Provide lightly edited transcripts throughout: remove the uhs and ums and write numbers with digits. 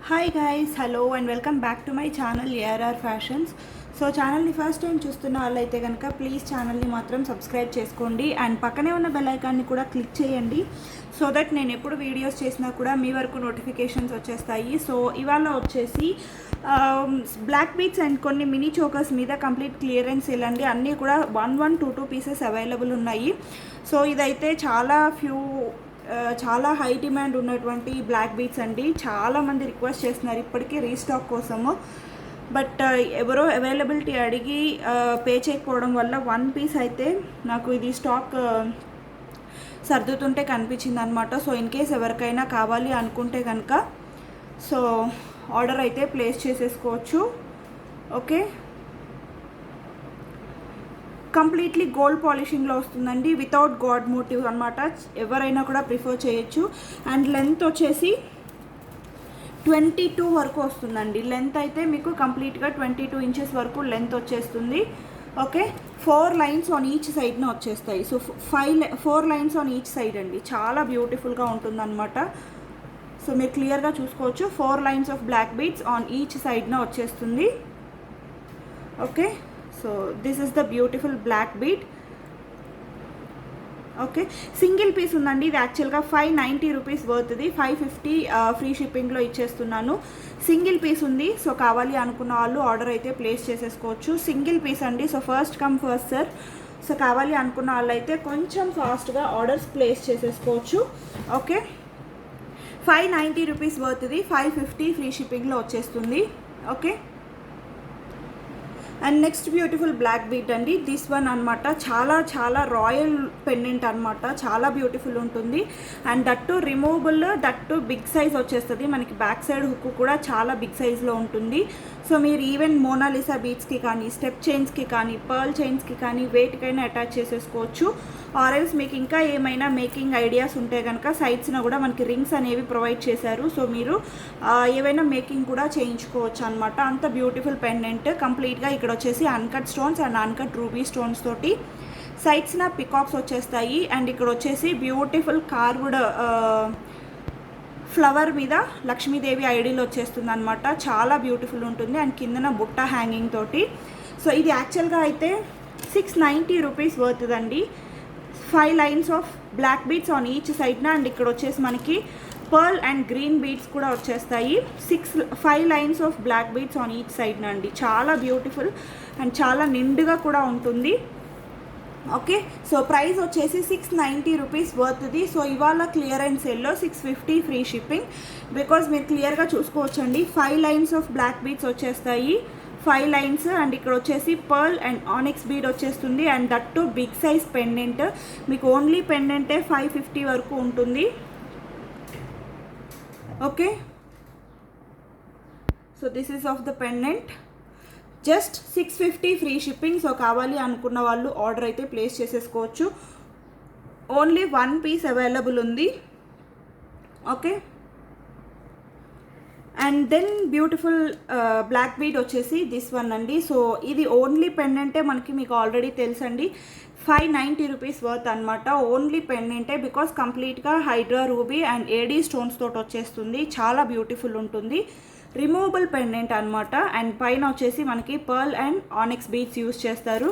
Hi guys, hello and welcome back to my channel ARR fashions. So ఛానల్ని first time చూస్తున్న వాళ్ళైతే కనుక please ఛానల్ని మాత్రం సబ్స్క్రైబ్ చేసుకోండి అండ్ పక్కనే ఉన్న బెల్ ఐకాన్ని కూడా క్లిక్ చేయండి సో దట్ నేను ఎప్పుడు వీడియోస్ చేసినా కూడా మీ వరకు నోటిఫికేషన్స్ వచ్చేస్తాయి. సో ఇవాళ వచ్చేసి బ్లాక్ బీట్స్ అండ్ కొన్ని మినీ చోకర్స్ మీద కంప్లీట్ క్లియరెన్స్ ఇలాంటి అన్నీ కూడా 1 పీసెస్ అవైలబుల్ ఉన్నాయి. సో ఇదైతే చాలా హై డిమాండ్ ఉన్నటువంటి బ్లాక్ బీట్స్ అండి. చాలామంది రిక్వెస్ట్ చేస్తున్నారు ఇప్పటికీ రీస్టాక్ కోసము. బట్ ఎవరో అవైలబిలిటీ అడిగి పే చేయకపోవడం వల్ల 1 పీస్ అయితే నాకు ఇది స్టాక్ సర్దుతుంటే కనిపించింది అనమాట. సో ఇన్ కేస్ ఎవరికైనా కావాలి అనుకుంటే కనుక సో ఆర్డర్ అయితే ప్లేస్ చేసేసుకోవచ్చు. ఓకే, కంప్లీట్లీ గోల్డ్ పాలిషింగ్లో వస్తుందండి, వితౌట్ గాడ్ మోటివ్ అనమాట. ఎవరైనా కూడా ప్రిఫర్ చేయొచ్చు. అండ్ లెంత్ వచ్చేసి 22 వరకు వస్తుందండి. లెంత్ అయితే మీకు కంప్లీట్గా 22 ఇంచెస్ వరకు లెంత్ వచ్చేస్తుంది. ఓకే, 4 లైన్స్ ఆన్ ఈచ్ సైడ్న వచ్చేస్తాయి. So 4 lines on each side అండి. చాలా బ్యూటిఫుల్గా ఉంటుందన్నమాట. సో మీరు క్లియర్గా చూసుకోవచ్చు. 4 lines of black beads on each సైడ్న వచ్చేస్తుంది. Okay, so this is the beautiful black bead. Okay, single piece ఉందండి. ఇది యాక్చువల్గా 590 రూపీస్ వర్త్ది, 550 ఫ్రీ షిప్పింగ్లో ఇచ్చేస్తున్నాను. సింగిల్ పీస్ ఉంది. సో కావాలి అనుకున్న వాళ్ళు ఆర్డర్ అయితే ప్లేస్ చేసేసుకోవచ్చు. సింగిల్ పీస్ అండి. So first come first sir. So కావాలి అనుకున్న వాళ్ళు అయితే కొంచెం ఫాస్ట్గా ఆర్డర్స్ ప్లేస్ చేసేసుకోవచ్చు. ఓకే, 590 రూపీస్ వర్త్ది, 550 ఫ్రీ షిప్పింగ్లో వచ్చేస్తుంది. Okay, and next beautiful black bead అండి. దిస్ వన్ అనమాట. చాలా రాయల్ పెండెంట్ అనమాట. చాలా బ్యూటిఫుల్ ఉంటుంది. And that removable, that big size వచ్చేస్తుంది. మనకి బ్యాక్ సైడ్ హుక్ కూడా చాలా బిగ్ సైజ్లో ఉంటుంది. సో మీరు ఈవెన్ మోనాలిసా బీట్స్కి కానీ, స్టెప్ చైన్స్కి కానీ, పర్ల్ చైన్స్కి కానీ వేటికైనా అటాచ్ చేసేసుకోవచ్చు. ఆర్ఎల్స్ మీకు ఇంకా ఏమైనా మేకింగ్ ఐడియాస్ ఉంటే కనుక సైడ్స్న కూడా మనకి రింగ్స్ అనేవి ప్రొవైడ్ చేశారు. సో మీరు ఏవైనా మేకింగ్ కూడా చేయించుకోవచ్చు అనమాట. అంత బ్యూటిఫుల్ పెండెంట్. కంప్లీట్గా ఇక్కడ వచ్చేసి uncut stones and uncut ruby stones తోటి సైడ్స్న పికాక్స్ వచ్చేస్తాయి. అండ్ ఇక్కడ వచ్చేసి బ్యూటిఫుల్ కార్వ్డ్ ఫ్లవర్ మీద లక్ష్మీదేవి ఐడియల్ వచ్చేస్తుంది అనమాట. చాలా బ్యూటిఫుల్ ఉంటుంది. అండ్ కిందన బుట్ట హ్యాంగింగ్ తోటి. సో ఇది యాక్చువల్గా అయితే 690 రూపీస్ వర్త్దండి. 5 lines of black beads on each సైడ్న. అండ్ ఇక్కడ వచ్చేసి మనకి పర్ల్ అండ్ గ్రీన్ బీడ్స్ కూడా వచ్చేస్తాయి. 5 lines of black beads on each సైడ్న అండి. చాలా బ్యూటిఫుల్ అండ్ చాలా నిండుగా కూడా ఉంటుంది. ఓకే, సో ప్రైస్ వచ్చేసి 690 రూపీస్ వర్త్ది. సో ఇవాళ క్లియరెన్స్ సేల్లో 650 ఫ్రీ షిప్పింగ్. బికాజ్ మీరు క్లియర్గా చూసుకోవచ్చండి. 5 లైన్స్ ఆఫ్ బ్లాక్ బీడ్స్ వచ్చేస్తాయి, 5 లైన్స్. అండ్ ఇక్కడ వచ్చేసి పర్ల్ అండ్ ఆనిక్స్ బీడ్ వచ్చేస్తుంది. And that big size pendant. మీకు ఓన్లీ పెండెంటే 550 వరకు ఉంటుంది. Okay, so this is of the pendant. Just 650 free shipping. So కావాలి అనుకున్న వాళ్ళు ఆర్డర్ అయితే ప్లేస్ చేసేసుకోవచ్చు. ఓన్లీ 1 పీస్ అవైలబుల్ ఉంది. Okay, and then beautiful black bead వచ్చేసి దిస్ వన్ అండి. సో ఇది ఓన్లీ పెండెంటే మనకి మీకు ఆల్రెడీ తెలుసండి. 590 రూపీస్ వర్త్ అనమాట. ఓన్లీ పెండెంటే. బికాస్ కంప్లీట్గా Hydraa ruby and AD stones తోటి వచ్చేస్తుంది. చాలా బ్యూటిఫుల్ ఉంటుంది. రిమూవబుల్ పెండెంట్ అనమాట. అండ్ పైన వచ్చేసి మనకి pearl and onyx beads use చేస్తారు.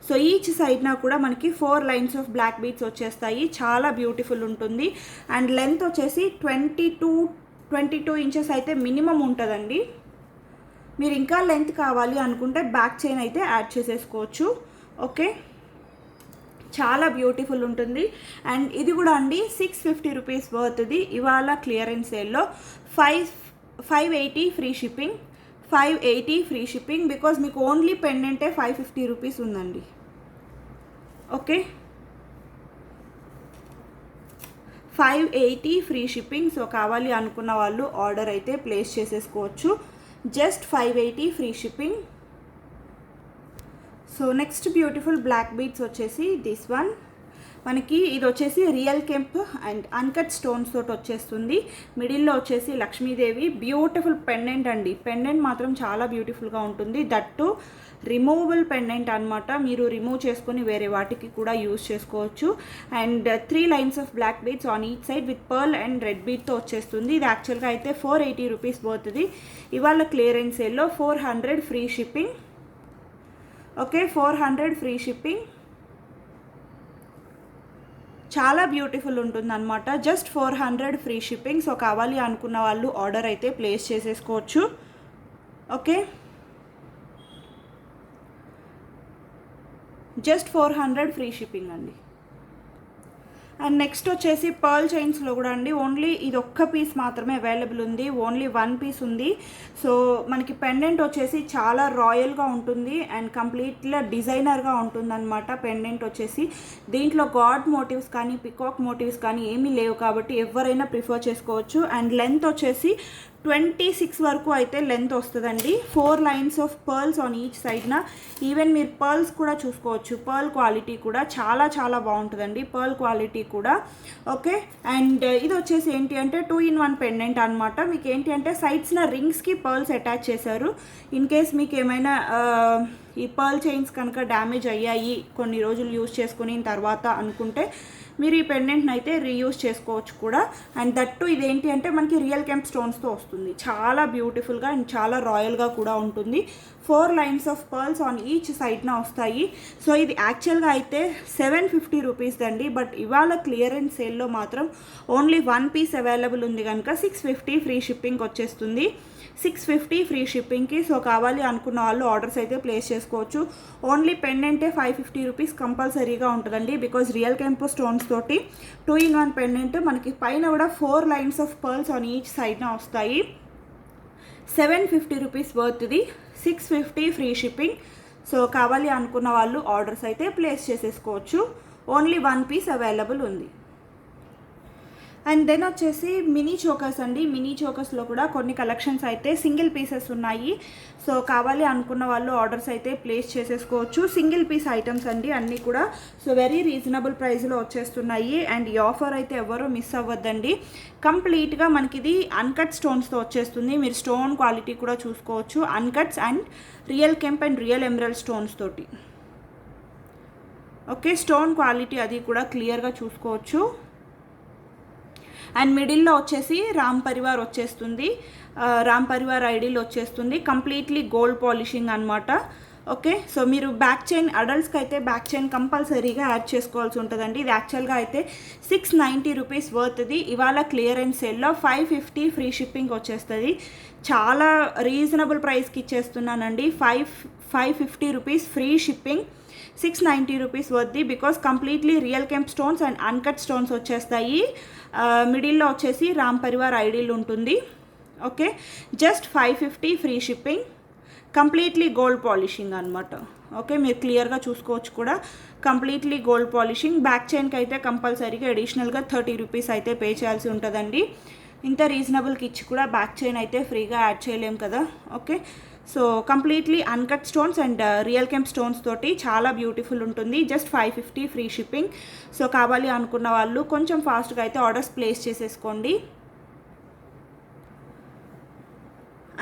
సో ఈచ్ సైడ్న కూడా మనకి 4 లైన్స్ ఆఫ్ బ్లాక్ బీడ్స్ వచ్చేస్తాయి. చాలా బ్యూటిఫుల్ ఉంటుంది. అండ్ లెంత్ వచ్చేసి 22 ఇంచెస్ అయితే మినిమం ఉంటుందండి. మీరు ఇంకా లెంత్ కావాలి అనుకుంటే బ్యాక్ చైన్ అయితే యాడ్ చేసేసుకోవచ్చు. ఓకే, చాలా బ్యూటిఫుల్ ఉంటుంది. అండ్ ఇది కూడా అండి 650 రూపీస్ వర్త్ది. ఇవాళ క్లియరెన్స్ సేల్లో 580 free shipping. 580 free shipping. Because మీకు ఓన్లీ పెండెంటే 550 రూపీస్ ఉందండి. Okay, 580 free shipping. సో కావాలి అనుకున్న వాళ్ళు ఆర్డర్ అయితే ప్లేస్ చేసేసుకోవచ్చు. Just 580 free shipping. So next beautiful black beads వచ్చేసి దిస్ వన్. మనకి ఇది వచ్చేసి real kemp and uncut stones తోటి వచ్చేస్తుంది. మిడిల్లో వచ్చేసి లక్ష్మీదేవి. బ్యూటిఫుల్ పెండెంట్ అండి. పెండెంట్ మాత్రం చాలా బ్యూటిఫుల్గా ఉంటుంది. దట్టు రిమూవబుల్ పెండెంట్ అనమాట. మీరు రిమూవ్ చేసుకొని వేరే వాటికి కూడా యూజ్ చేసుకోవచ్చు. And 3 lines of black beads on each side with pearl and red బీడ్తో వచ్చేస్తుంది. ఇది యాక్చువల్గా అయితే 480 రూపీస్ పోతుంది. ఇవాళ క్లియరెన్స్ సేల్లో 400 free shipping. Okay, 400 free shipping. చాలా బ్యూటిఫుల్ ఉంటుంది అనమాట. Just 400 free shipping. సో కావాలి అనుకున్న వాళ్ళు ఆర్డర్ అయితే ప్లేస్ చేసేసుకోవచ్చు. ఓకే, జస్ట్ 400 ఫ్రీ షిప్పింగ్ అండి. అండ్ నెక్స్ట్ వచ్చేసి పర్ల్ చైన్స్లో కూడా అండి ఓన్లీ ఇది ఒక్క పీస్ మాత్రమే అవైలబుల్ ఉంది. ఓన్లీ 1 పీస్ ఉంది. సో మనకి పెండెంట్ వచ్చేసి చాలా రాయల్గా ఉంటుంది అండ్ కంప్లీట్గా డిజైనర్గా ఉంటుంది అనమాట. పెండెంట్ వచ్చేసి దీంట్లో గాడ్ మోటివ్స్ కానీ పికాక్ మోటివ్స్ కానీ ఏమీ లేవు కాబట్టి ఎవరైనా ప్రిఫర్ చేసుకోవచ్చు. అండ్ లెంత్ వచ్చేసి 26 వరకు అయితే లెంత్ వస్తుందండి. 4 lines of pearls on each సైడ్న. ఈవెన్ మీరు పర్ల్స్ కూడా చూసుకోవచ్చు. పర్ల్ క్వాలిటీ కూడా చాలా చాలా బాగుంటుందండి, పర్ల్ క్వాలిటీ కూడా. ఓకే, అండ్ ఇది వచ్చేసి ఏంటి అంటే 2-in-1 పెండెంట్ అనమాట. మీకు ఏంటి అంటే సైడ్స్న రింగ్స్కి పర్ల్స్ అటాచ్ చేశారు. ఇన్ కేస్ మీకు ఏమైనా ఈ పర్ల్ చైన్స్ కనుక డ్యామేజ్ అయ్యాయి కొన్ని రోజులు యూజ్ చేసుకుని తర్వాత అనుకుంటే మీరు ఈ పెండెంట్ని అయితే రీయూజ్ చేసుకోవచ్చు కూడా. అండ్ దట్టు ఇదేంటి అంటే మనకి రియల్ కెంప్ స్టోన్స్తో వస్తుంది. చాలా బ్యూటిఫుల్గా అండ్ చాలా రాయల్గా కూడా ఉంటుంది. 4 lines of pearls on each సైడ్న వస్తాయి. సో ఇది యాక్చువల్గా అయితే 750 రూపీస్ అండి. బట్ ఇవాళ క్లియరెన్స్ సేల్లో మాత్రం ఓన్లీ 1 పీస్ అవైలబుల్ ఉంది కనుక 650 ఫ్రీ షిప్పింగ్ వచ్చేస్తుంది. 650 ఫ్రీ షిప్పింగ్కి. సో కావాలి అనుకున్న వాళ్ళు ఆర్డర్స్ అయితే ప్లేస్ చేసుకోవచ్చు. ఓన్లీ పెండెంటే 550 రూపీస్ కంపల్సరీగా ఉంటుందండి. బికాజ్ రియల్ కెంప్ స్టోన్స్ తోటి 2-in-1 పెండెంట్. మనకి పైన కూడా 4 lines of pearls on each సైడ్న వస్తాయి. 750 రూపీస్ వర్త్ది. 650 ఫ్రీ షిప్పింగ్. సో కావాలి అనుకున్న వాళ్ళు ఆర్డర్స్ అయితే ప్లేస్ చేసేసుకోవచ్చు. ఓన్లీ 1 పీస్ అవైలబుల్ ఉంది. అండ్ దెన్ వచ్చేసి మినీ చోకర్స్ అండి. మినీ చోకర్స్లో కూడా కొన్ని కలెక్షన్స్ అయితే సింగిల్ పీసెస్ ఉన్నాయి. సో కావాలి అనుకున్న వాళ్ళు ఆర్డర్స్ అయితే ప్లేస్ చేసేసుకోవచ్చు. సింగిల్ పీస్ ఐటమ్స్ అండి అన్నీ కూడా. సో వెరీ రీజనబుల్ ప్రైస్లో వచ్చేస్తున్నాయి. అండ్ ఈ ఆఫర్ అయితే ఎవరు మిస్ అవ్వద్దండి. కంప్లీట్గా మనకి ఇది అన్కట్ స్టోన్స్తో వచ్చేస్తుంది. మీరు స్టోన్ క్వాలిటీ కూడా చూసుకోవచ్చు. అన్కట్స్ and real kemp and real emerald stones తోటి. ఓకే, స్టోన్ క్వాలిటీ అది కూడా క్లియర్గా చూసుకోవచ్చు. అండ్ మిడిల్లో వచ్చేసి రామ్ పరివార్ వచ్చేస్తుంది. రామ్ పరివార్ ఐడీలో వచ్చేస్తుంది. కంప్లీట్లీ గోల్డ్ పాలిషింగ్ అనమాట. ఓకే, సో మీరు బ్యాక్ చైన్ అడల్ట్స్కి అయితే బ్యాక్ చైన్ కంపల్సరీగా యాడ్ చేసుకోవాల్సి ఉంటుందండి. ఇది యాక్చువల్గా అయితే 690 రూపీస్ వర్త్ది. ఇవాళ క్లియరెన్స్ సేల్లో 550 ఫ్రీ షిప్పింగ్ వచ్చేస్తుంది. చాలా రీజనబుల్ ప్రైస్కి ఇచ్చేస్తున్నానండి. 550 rupees free shipping. 690 rupees worthy. Because completely real kemp stones and uncut stones వచ్చేస్తాయి. మిడిల్లో వచ్చేసి రామ్ పరివార్ ఐడీలు ఉంటుంది. Okay, just 550 free shipping. Completely gold polishing అనమాట. ఓకే, మీరు క్లియర్గా చూసుకోవచ్చు కూడా. Completely gold polishing. బ్యాక్ చైన్కి అయితే కంపల్సరీగా అడిషనల్గా 30 రూపీస్ అయితే పే చేయాల్సి ఉంటుందండి. ఇంత రీజనబుల్కి ఇచ్చి కూడా బ్యాక్ చైన్ అయితే ఫ్రీగా యాడ్ చేయలేం కదా. Okay, so completely uncut stones and real kemp stones తోటి చాలా బ్యూటిఫుల్ ఉంటుంది. Just 550 free shipping. సో కావాలి అనుకున్న వాళ్ళు కొంచెం ఫాస్ట్గా అయితే ఆర్డర్స్ ప్లేస్ చేసేసుకోండి.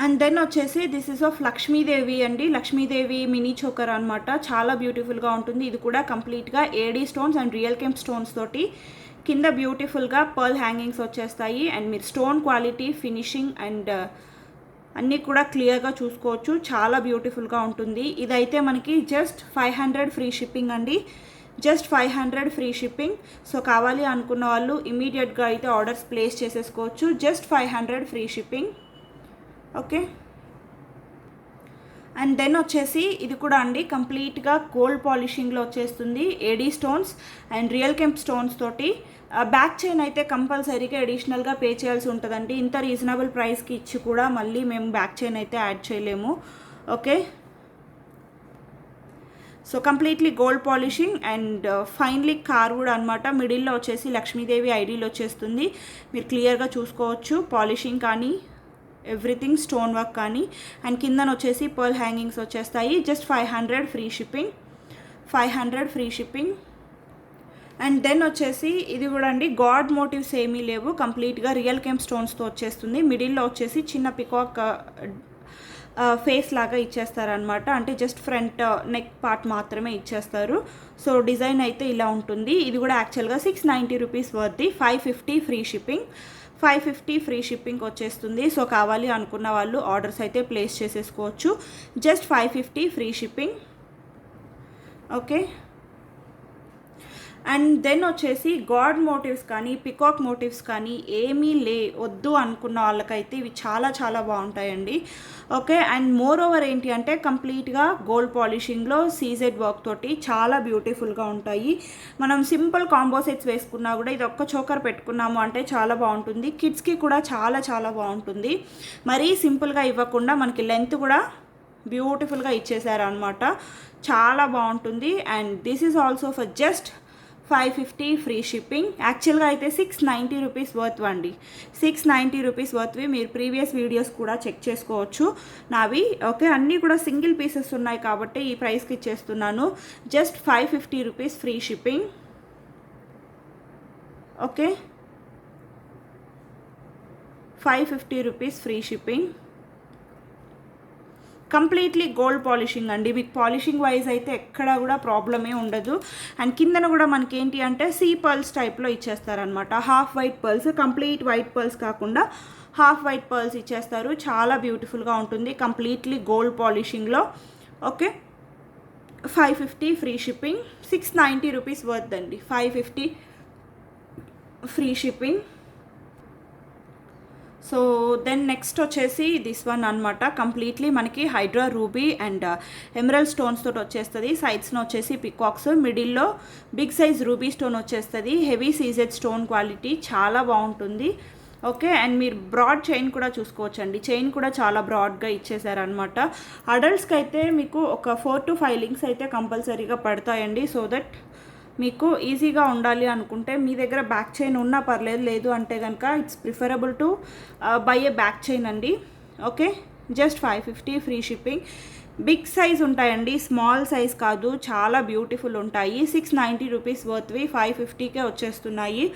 అండ్ దెన్ వచ్చేసి దిస్ ఇస్ ఆఫ్ లక్ష్మీదేవి అండి. లక్ష్మీదేవి మినీ చోకర్ అనమాట. చాలా బ్యూటిఫుల్గా ఉంటుంది. ఇది కూడా కంప్లీట్గా AD stones and real kemp stones తోటి. కింద బ్యూటిఫుల్గా పర్ల్ హ్యాంగింగ్స్ వచ్చేస్తాయి. అండ్ మీరు స్టోన్ క్వాలిటీ, ఫినిషింగ్ అండ్ అన్నీ కూడా క్లియర్గా చూసుకోవచ్చు. చాలా బ్యూటిఫుల్గా ఉంటుంది. ఇదైతే మనకి జస్ట్ 500 ఫ్రీ షిప్పింగ్ అండి. Just 500 free shipping. సో కావాలి అనుకున్న వాళ్ళు ఇమీడియట్గా అయితే ఆర్డర్స్ ప్లేస్ చేసేసుకోవచ్చు. Just 500 free shipping. Okay, and then వచ్చేసి ఇది కూడా అండి కంప్లీట్గా గోల్డ్ పాలిషింగ్లో వచ్చేస్తుంది. AD stones and real kemp stones తోటి. బ్యాక్ చైన్ అయితే కంపల్సరీగా అడిషనల్గా పే చేయాల్సి ఉంటుందండి. ఇంత రీజనబుల్ ప్రైస్కి ఇచ్చి కూడా మళ్ళీ మేము బ్యాక్ చైన్ అయితే యాడ్ చేయలేము. Okay, so completely gold polishing and finely carved అనమాట. మిడిల్లో వచ్చేసి లక్ష్మీదేవి ఐడీలో వచ్చేస్తుంది. మీరు క్లియర్గా చూసుకోవచ్చు. పాలిషింగ్ కానీ ఎవ్రీథింగ్ స్టోన్ వర్క్ కానీ. అండ్ కిందన వచ్చేసి పర్ల్ హ్యాంగింగ్స్ వచ్చేస్తాయి. Just 500 free shipping. 500 free shipping. And then వచ్చేసి ఇది కూడా అండి గాడ్ మోటివ్స్ ఏమీ లేవు, కంప్లీట్గా రియల్ కేమ్ స్టోన్స్తో వచ్చేస్తుంది. మిడిల్లో వచ్చేసి చిన్న పికాక్ ఫేస్ లాగా ఇచ్చేస్తారనమాట, అంటే జస్ట్ ఫ్రంట్ నెక్ పార్ట్ మాత్రమే ఇచ్చేస్తారు. సో డిజైన్ అయితే ఇలా ఉంటుంది. ఇది కూడా యాక్చువల్గా 690 rupees worth, 550 free shipping, 550 free shipping వచ్చేస్తుంది. సో కావాలి అనుకున్న వాళ్ళు ఆర్డర్స్ అయితే ప్లేస్ చేసేసుకోవచ్చు. Just 550 free shipping. Okay. And then వచ్చేసి గాడ్ మోటివ్స్ కానీ పికాక్ మోటివ్స్ కానీ ఏమీ వద్దు అనుకున్న వాళ్ళకైతే ఇవి చాలా చాలా బాగుంటాయండి. ఓకే. అండ్ మోర్ ఓవర్ ఏంటి అంటే కంప్లీట్గా గోల్డ్ పాలిషింగ్లో సీజెడ్ వర్క్ తోటి చాలా బ్యూటిఫుల్గా ఉంటాయి. మనం సింపుల్ కాంబో సెట్స్ వేసుకున్నా కూడా ఇది ఒక్క చోకర్ పెట్టుకున్నాము అంటే చాలా బాగుంటుంది. కిడ్స్కి కూడా చాలా చాలా బాగుంటుంది. మరీ సింపుల్గా ఇవ్వకుండా మనకి లెంత్ కూడా బ్యూటిఫుల్గా ఇచ్చేసారు అనమాట, చాలా బాగుంటుంది. And this is also for just 550 free shipping. యాక్చువల్గా అయితే 690 రూపీస్ వర్త్ అండి, 690 రూపీస్ వర్త్వి. మీరు ప్రీవియస్ వీడియోస్ కూడా చెక్ చేసుకోవచ్చు నావి. ఓకే. అన్నీ కూడా సింగిల్ పీసెస్ ఉన్నాయి కాబట్టి ఈ ప్రైస్కి ఇచ్చేస్తున్నాను. Just 550 rupees free shipping. Okay. 550 rupees free shipping. Completely gold polishing అండి, మీకు పాలిషింగ్ వైజ్ అయితే ఎక్కడా కూడా ప్రాబ్లమే ఉండదు. అండ్ కిందన కూడా మనకి ఏంటి అంటే సీ పర్ల్స్ టైప్లో ఇచ్చేస్తారనమాట, half white pearls, complete white pearls కాకుండా హాఫ్ వైట్ పర్ల్స్ ఇచ్చేస్తారు. చాలా బ్యూటిఫుల్గా ఉంటుంది, కంప్లీట్లీ గోల్డ్ పాలిషింగ్లో. Okay. 550 free shipping, 690 rupees worth అండి, 550 free shipping. So then next వచ్చేసి దిస్ వన్ అనమాట, కంప్లీట్లీ మనకి hydra ruby and emerald stones తోటి వచ్చేస్తుంది. సైడ్స్లో వచ్చేసి పికాక్స్, మిడిల్లో బిగ్ సైజ్ రూబీ స్టోన్ వచ్చేస్తుంది. హెవీ సీజెడ్ స్టోన్ క్వాలిటీ చాలా బాగుంటుంది. ఓకే. అండ్ మీరు బ్రాడ్ చైన్ కూడా చూసుకోవచ్చండి, చైన్ కూడా చాలా బ్రాడ్గా ఇచ్చేసారనమాట. అడల్ట్స్కి అయితే మీకు ఒక 4 to 5 లింక్స్ అయితే కంపల్సరీగా పడతాయండి. సో దట్ మీకు ఈజీగా ఉండాలి అనుకుంటే మీ దగ్గర బ్యాక్ చైన్ ఉన్నా పర్లేదు, లేదు అంటే కనుక it's preferable to buy a back chain అండి. Okay. Just 550 free shipping. Big size ఉంటాయండి, స్మాల్ సైజ్ కాదు, చాలా బ్యూటిఫుల్ ఉంటాయి. 690 రూపీస్ వర్త్వి 550కే వచ్చేస్తున్నాయి.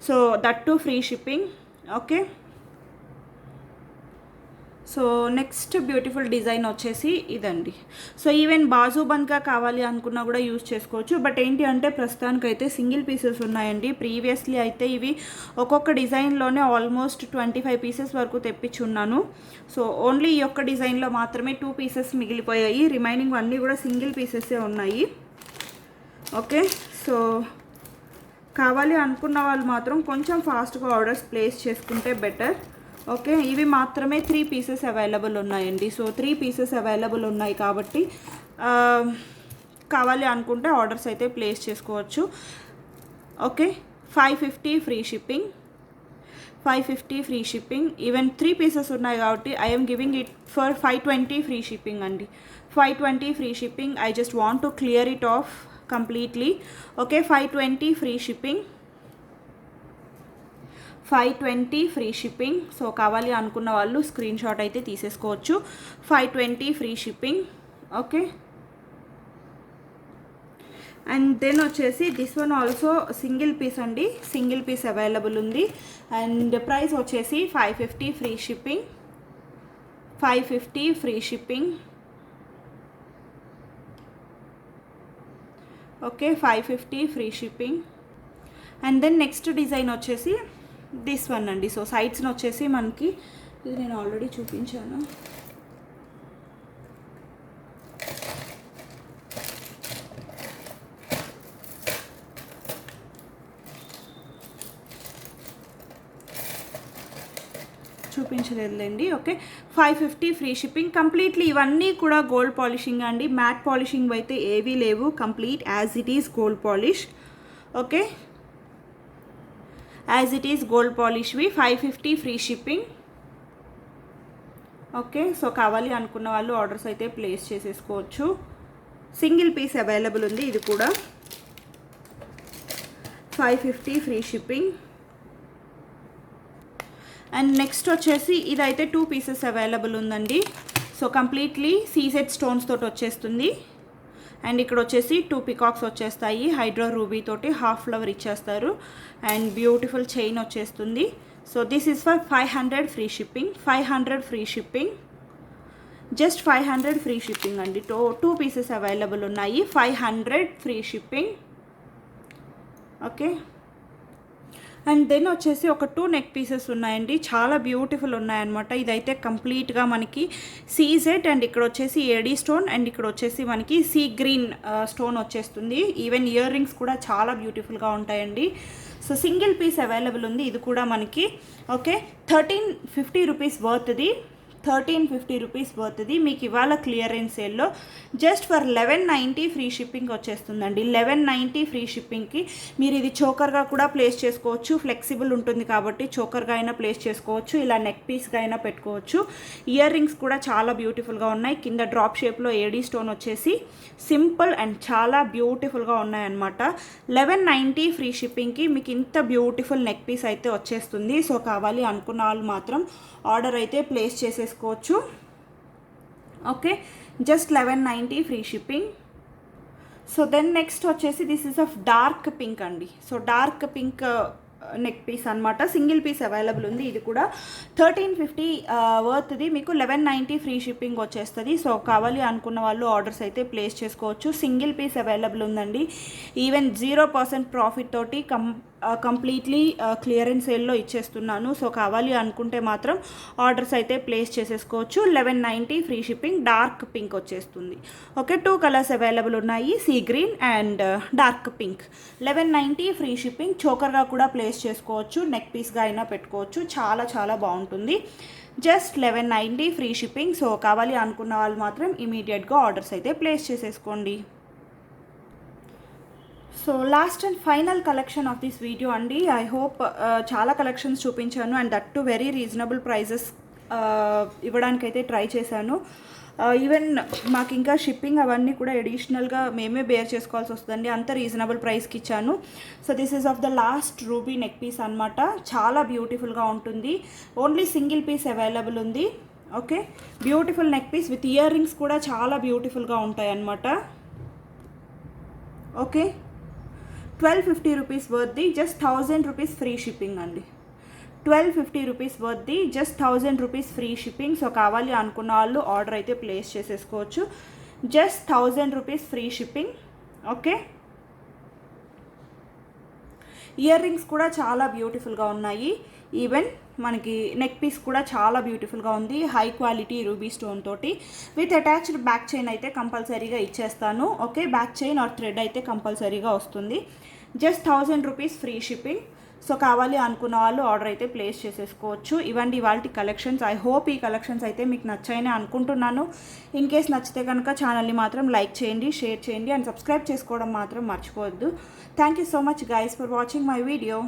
So that too free shipping. Okay. So next beautiful design వచ్చేసి ఇదండి. సో ఈవెన్ బాజు బంద్గా కావాలి అనుకున్నా కూడా యూజ్ చేసుకోవచ్చు. బట్ ఏంటి అంటే ప్రస్తుతానికైతే సింగిల్ పీసెస్ ఉన్నాయండి. ప్రీవియస్లీ అయితే ఇవి ఒక్కొక్క డిజైన్లోనే ఆల్మోస్ట్ 25 పీసెస్ వరకు తెప్పించున్నాను. సో ఓన్లీ ఈ ఒక్క డిజైన్లో మాత్రమే 2 పీసెస్ మిగిలిపోయాయి, రిమైనింగ్ అన్నీ కూడా సింగిల్ పీసెసే ఉన్నాయి. ఓకే. సో కావాలి అనుకున్న వాళ్ళు మాత్రం కొంచెం ఫాస్ట్గా ఆర్డర్స్ ప్లేస్ చేసుకుంటే బెటర్. ఓకే. ఇవి మాత్రమే 3 పీసెస్ అవైలబుల్ ఉన్నాయండి. సో 3 పీసెస్ అవైలబుల్ ఉన్నాయి కాబట్టి కావాలి అనుకుంటే ఆర్డర్స్ అయితే ప్లేస్ చేసుకోవచ్చు. Okay. 550 free shipping, 550 free shipping. Even 3 pieces ఉన్నాయి కాబట్టి I'm giving it for 520 free shipping అండి, 520 free shipping. I just want to clear it of completely. Okay. 520 free shipping, 520 free shipping. So కావాలి అనుకున్న వాళ్ళు screen shot అయితే తీసేసుకోవచ్చు. 520 free shipping. Okay. And then వచ్చేసి this one also single piece అండి, single piece available ఉంది. And price వచ్చేసి 550 free shipping, 550 free shipping. Okay. 550 free shipping. And then next design వచ్చేసి దిస్ వన్ అండి. సో సైడ్స్ని వచ్చేసి మనకి ఇది నేను ఆల్రెడీ చూపించాను. చూపించలేదులేండి. ఓకే. 550 free shipping. కంప్లీట్లీ ఇవన్నీ కూడా గోల్డ్ పాలిషింగ్ అండి, మ్యాట్ పాలిషింగ్ అయితే ఏవీ లేవు, complete as it is gold polish. Okay. As it is gold పాలిష్వి 550 ఫ్రీ షిప్పింగ్. ఓకే. సో కావాలి అనుకున్న వాళ్ళు ఆర్డర్స్ అయితే ప్లేస్ చేసేసుకోవచ్చు. సింగిల్ పీస్ అవైలబుల్ ఉంది, ఇది కూడా 550 ఫ్రీ షిప్పింగ్. అండ్ నెక్స్ట్ వచ్చేసి ఇదైతే 2 పీసెస్ అవైలబుల్ ఉందండి. సో కంప్లీట్లీ సీజెడ్ స్టోన్స్ తోటి వచ్చేస్తుంది. అండ్ ఇక్కడ వచ్చేసి 2 పికాక్స్ వచ్చేస్తాయి హైడ్రో రూబీ తోటి, హాఫ్ ఫ్లవర్ ఇచ్చేస్తారు అండ్ బ్యూటిఫుల్ చైన్ వచ్చేస్తుంది. So this is for 500 free shipping. 500 free shipping, just 500 free shipping అండి. 2 పీసెస్ అవైలబుల్ ఉన్నాయి. 500 free shipping. Okay, and then వచ్చేసి ఒక 2 నెక్ పీసెస్ ఉన్నాయండి, చాలా బ్యూటిఫుల్ ఉన్నాయన్నమాట. ఇదైతే కంప్లీట్గా మనకి సీజెడ్ అండ్ ఇక్కడ వచ్చేసి ఏడీ స్టోన్ అండ్ ఇక్కడ వచ్చేసి మనకి సీ గ్రీన్ స్టోన్ వచ్చేస్తుంది. ఈవెన్ ఇయర్ రింగ్స్ కూడా చాలా బ్యూటిఫుల్గా ఉంటాయండి. సో సింగిల్ పీస్ అవైలబుల్ ఉంది. ఇది కూడా మనకి ఓకే 1350 రూపీస్ వర్త్ది. 1350 రూపీస్ వర్త్ది మీకు ఇవాళ క్లియరెన్స్ సేల్లో జస్ట్ ఫర్ 1190 ఫ్రీ షిప్పింగ్ వచ్చేస్తుందండి. 1190 ఫ్రీ షిప్పింగ్కి మీరు ఇది చోకర్గా కూడా ప్లేస్ చేసుకోవచ్చు, ఫ్లెక్సిబుల్ ఉంటుంది కాబట్టి చోకర్గా అయినా ప్లేస్ చేసుకోవచ్చు, ఇలా నెక్ పీస్గా అయినా పెట్టుకోవచ్చు. ఇయర్ రింగ్స్ కూడా చాలా బ్యూటిఫుల్గా ఉన్నాయి. కింద డ్రాప్ షేప్లో ఏడీ స్టోన్ వచ్చేసి సింపుల్ అండ్ చాలా బ్యూటిఫుల్గా ఉన్నాయన్నమాట. 1190 ఫ్రీ షిప్పింగ్కి మీకు ఇంత బ్యూటిఫుల్ నెక్ పీస్ అయితే వచ్చేస్తుంది. సో కావాలి అనుకున్న వాళ్ళు మాత్రం ఆర్డర్ అయితే ప్లేస్ చేసేసుకోవచ్చు. Okay, just 1190 free shipping. So then next వచ్చేసి this is of dark pink అండి. So dark pink neck piece అనమాట, సింగిల్ పీస్ అవైలబుల్ ఉంది. ఇది కూడా 1350 వర్త్ది, మీకు 1190 ఫ్రీ షిప్పింగ్ వచ్చేస్తుంది. సో కావాలి అనుకున్న వాళ్ళు ఆర్డర్స్ అయితే ప్లేస్ చేసుకోవచ్చు. సింగిల్ పీస్ అవైలబుల్ ఉందండి. ఈవెన్ 0% ప్రాఫిట్ తోటి కంప్లీట్లీ క్లియరెన్స్ సేల్లో ఇచ్చేస్తున్నాను. సో కావాలి అనుకుంటే మాత్రం ఆర్డర్స్ అయితే ప్లేస్ చేసేసుకోవచ్చు. 1190 ఫ్రీ షిప్పింగ్, డార్క్ పింక్ వచ్చేస్తుంది. ఓకే, 2 కలర్స్ అవైలబుల్ ఉన్నాయి, sea green and dark pink. 1190 free shipping, చోకర్గా కూడా ప్లేస్ చేసుకోవచ్చు, నెక్ పీస్గా అయినా పెట్టుకోవచ్చు, చాలా చాలా బాగుంటుంది. Just 1190 free shipping. సో కావాలి అనుకున్న వాళ్ళు మాత్రం ఇమీడియట్గా ఆర్డర్స్ అయితే ప్లేస్ చేసేసుకోండి. So last and final collection of this video అండి. ఐ హోప్ చాలా కలెక్షన్స్ చూపించాను and that too very reasonable prices ఇవ్వడానికైతే ట్రై చేశాను. ఈవెన్ మాకు ఇంకా షిప్పింగ్ అవన్నీ కూడా అడిషనల్గా మేమే బేర్ చేసుకోవాల్సి వస్తుందండి, అంత రీజనబుల్ ప్రైస్కి ఇచ్చాను. So this is of the last ruby neck piece అనమాట. చాలా బ్యూటిఫుల్గా ఉంటుంది. ఓన్లీ సింగిల్ పీస్ అవైలబుల్ ఉంది. Okay, beautiful neck piece with earrings కూడా చాలా బ్యూటిఫుల్గా ఉంటాయి అన్నమాట. ఓకే, 1250 రూపీస్ వర్త్ది, జస్ట్ 1000 రూపీస్ ఫ్రీ షిప్పింగ్ అండి. 1250 రూపీస్ వర్త్ది, just 1000 rupees free shipping. So కావాలి అనుకున్న వాళ్ళు ఆర్డర్ అయితే ప్లేస్ చేసేసుకోవచ్చు. Just 1000 rupees free shipping. Okay, earrings కూడా చాలా బ్యూటిఫుల్గా ఉన్నాయి. ఈవెన్ మనకి నెక్ పీస్ కూడా చాలా బ్యూటిఫుల్గా ఉంది, హై క్వాలిటీ రూబీ స్టోన్ తోటి విత్ అటాచ్డ్ బ్యాక్ చైన్ అయితే కంపల్సరీగా ఇచ్చేస్తాను. Okay, back chain are thread అయితే కంపల్సరీగా వస్తుంది. Just 1000 rupees free shipping. So కావాలి అనుకున్న వాళ్ళు ఆర్డర్ అయితే ప్లేస్ చేసేసుకోవచ్చు. ఇవ్వండి వాటి కలెక్షన్స్. ఐ హోప్ ఈ కలెక్షన్స్ అయితే మీకు నచ్చాయని అనుకుంటున్నాను. ఇన్ కేస్ నచ్చితే కనుక ఛానల్ని మాత్రం లైక్ చేయండి, షేర్ చేయండి అండ్ సబ్స్క్రైబ్ చేసుకోవడం మాత్రం మర్చిపోవద్దు. Thank you so much guys for watching my video.